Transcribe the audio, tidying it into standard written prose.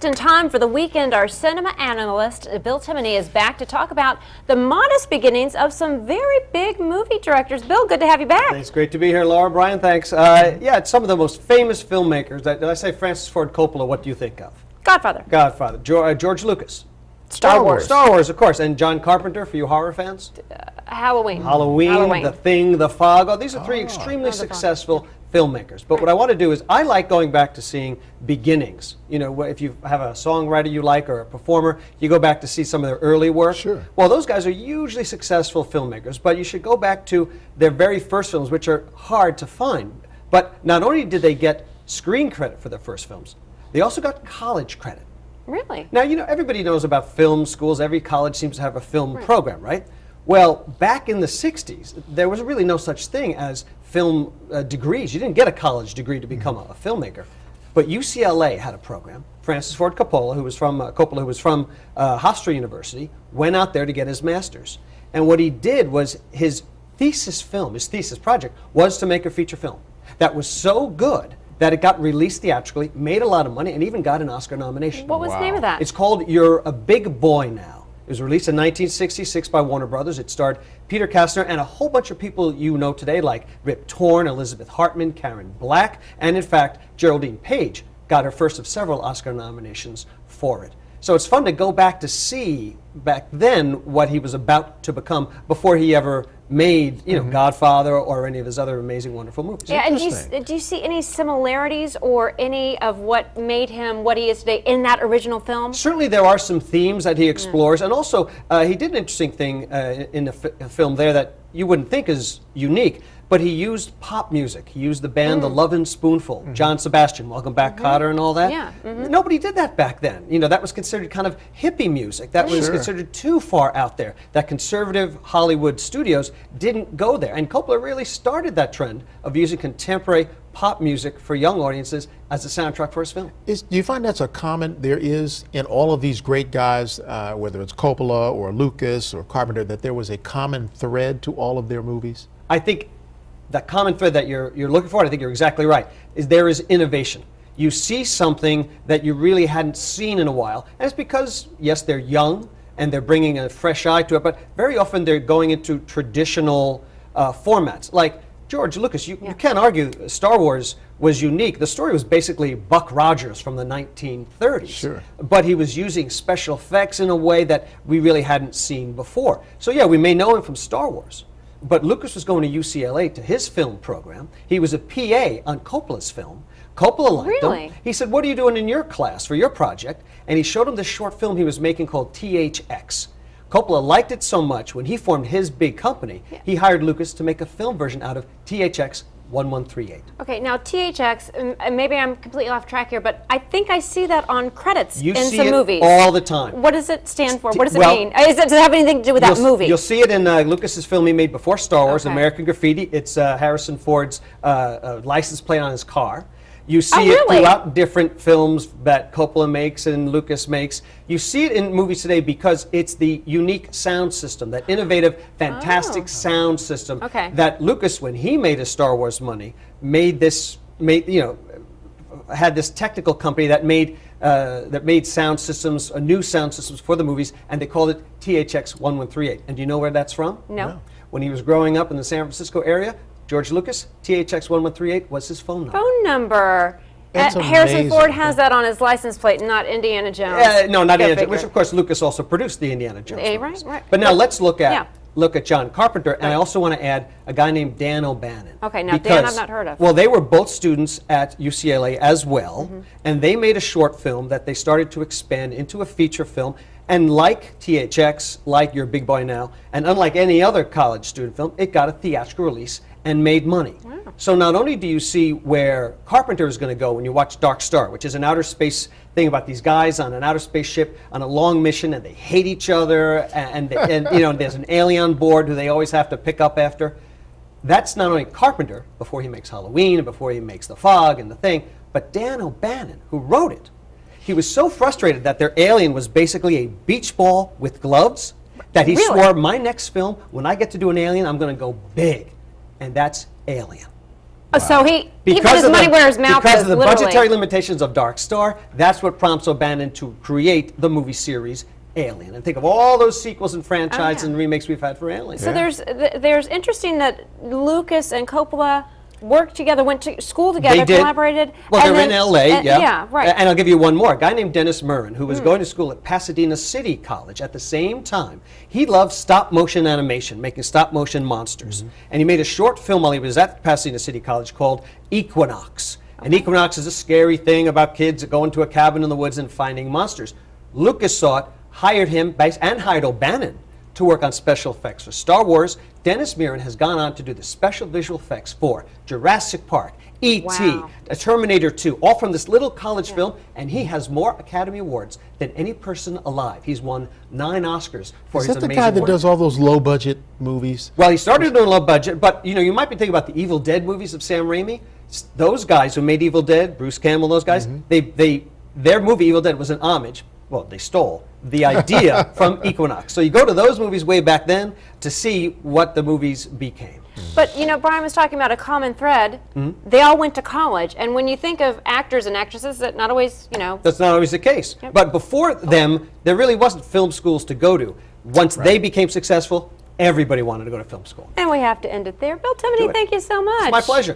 In time for the weekend, our cinema analyst, Bill Timoney, is back to talk about the modest beginnings of some very big movie directors. Bill, good to have you back. It's great to be here, Laura. Brian, thanks. Yeah, it's some of the most famous filmmakers. Did I say Francis Ford Coppola? What do you think of? Godfather. Godfather. George Lucas. Star Wars. Star Wars, of course. And John Carpenter, for you horror fans? Halloween. Halloween, The Thing, The Fog. Oh, these are three extremely successful filmmakers. But what I want to do is I like going back to seeing beginnings. You know, if you have a songwriter you like or a performer, you go back to see some of their early work. Sure. Well, those guys are usually successful filmmakers, but you should go back to their very first films, which are hard to find. But not only did they get screen credit for their first films, they also got college credit. Really? Now, you know, everybody knows about film schools. Every college seems to have a film program, right? Well, back in the 60s, there was really no such thing as film degrees. You didn't get a college degree to become a filmmaker. But UCLA had a program. Francis Ford Coppola, who was from Hofstra University, went out there to get his master's. And what he did was his thesis project, was to make a feature film that was so good that it got released theatrically, made a lot of money, and even got an Oscar nomination. What was the name of that? It's called You're a Big Boy Now. It was released in 1966 by Warner Brothers. It starred Peter Kastner and a whole bunch of people you know today, like Rip Torn, Elizabeth Hartman, Karen Black, and in fact, Geraldine Page got her first of several Oscar nominations for it. So it's fun to go back to see back then what he was about to become before he ever made, you know, Godfather or any of his other amazing, wonderful movies. Yeah, and do you see any similarities or any of what made him what he is today in that original film? Certainly there are some themes that he explores, and also he did an interesting thing in the film there that you wouldn't think is unique, but he used pop music. He used the band The Lovin' Spoonful, John Sebastian, Welcome Back, Kotter, and all that. Yeah. Nobody did that back then. You know, that was considered kind of hippie music. That was considered too far out there. That conservative Hollywood studios didn't go there. And Coppola really started that trend of using contemporary pop music for young audiences as a soundtrack for his film. Do you find that's a common, there is in all of these great guys, whether it's Coppola or Lucas or Carpenter, that there was a common thread to all of their movies? I think the common thread that you're looking for, and I think you're exactly right, is there is innovation. You see something that you really hadn't seen in a while, and it's because, yes, they're young, and they're bringing a fresh eye to it, but very often they're going into traditional formats. Like George Lucas, you can't argue Star Wars was unique. The story was basically Buck Rogers from the 1930s. Sure. But he was using special effects in a way that we really hadn't seen before. So yeah, we may know him from Star Wars. But Lucas was going to UCLA to his film program. He was a PA on Coppola's film. Coppola liked him. He said, "What are you doing in your class for your project?" And he showed him this short film he was making called THX. Coppola liked it so much, when he formed his big company, he hired Lucas to make a film version out of THX 1138. Okay, now THX, and maybe I'm completely off track here, but I think I see that on credits in some movies. All the time. What does it stand for? What does it mean? Does it have anything to do with that movie? You'll see it in Lucas's film he made before Star Wars, American Graffiti. It's Harrison Ford's license plate on his car. You see it throughout different films that Coppola makes and Lucas makes. You see it in movies today because it's the unique sound system, that innovative, fantastic sound system that Lucas, when he made his Star Wars money, had this technical company that made sound systems, new sound systems for the movies, and they called it THX 1138. And do you know where that's from? No. When he was growing up in the San Francisco area, George Lucas, THX 1138 was his phone number. Phone number. That's Harrison Ford has that on his license plate, not Indiana Jones. No, not Indiana Jones, which of course Lucas also produced the Indiana Jones movies. Right. But now let's look at John Carpenter, and I also want to add a guy named Dan O'Bannon. Okay, now Dan I've not heard of. Well, they were both students at UCLA as well, and they made a short film that they started to expand into a feature film. And like THX, like Your Big Boy Now, and unlike any other college student film, it got a theatrical release and made money. Wow. So not only do you see where Carpenter is going to go when you watch Dark Star, which is an outer space thing about these guys on an outer space ship on a long mission, and they hate each other, and you know, there's an alien on board who they always have to pick up after. That's not only Carpenter, before he makes Halloween and before he makes The Fog and The Thing, but Dan O'Bannon, who wrote it. He was so frustrated that their alien was basically a beach ball with gloves that he swore, my next film, when I get to do an alien, I'm going to go big. And that's Alien. Oh, so he He put his money where his mouth because is, of the literally. budgetary limitations of Dark Star, that's what prompts O'Bannon to create the movie series Alien. And think of all those sequels and franchises and remakes we've had for Alien. So there's interesting that Lucas and Coppola worked together, went to school together, They did. collaborated. Well, and they're in then- L.A., and- Yeah, right. And I'll give you one more. A guy named Dennis Murrin, who was going to school at Pasadena City College at the same time. He loved stop-motion animation, making stop-motion monsters. And he made a short film while he was at Pasadena City College called Equinox. And Equinox is a scary thing about kids that go into a cabin in the woods and finding monsters. Lucas saw it, hired him, and hired O'Bannon to work on special effects for Star Wars. Dennis Muren has gone on to do the special visual effects for Jurassic Park, E.T., Wow. Terminator 2, all from this little college film, and he has more Academy Awards than any person alive. He's won 9 Oscars for Is his that the amazing guy that work. doing all those low-budget movies? Well, he started doing low budget, but you might be thinking about the Evil Dead movies of Sam Raimi. Those guys who made Evil Dead, Bruce Campbell, those guys, their movie Evil Dead was an homage. Well, they stole the idea from Equinox. So you go to those movies way back then to see what the movies became. But Brian was talking about a common thread. They all went to college, and when you think of actors and actresses, that not always, That's not always the case. But before them, there really wasn't film schools to go to. Once they became successful, everybody wanted to go to film school. And we have to end it there. Bill Timoney, thank you so much. It's my pleasure.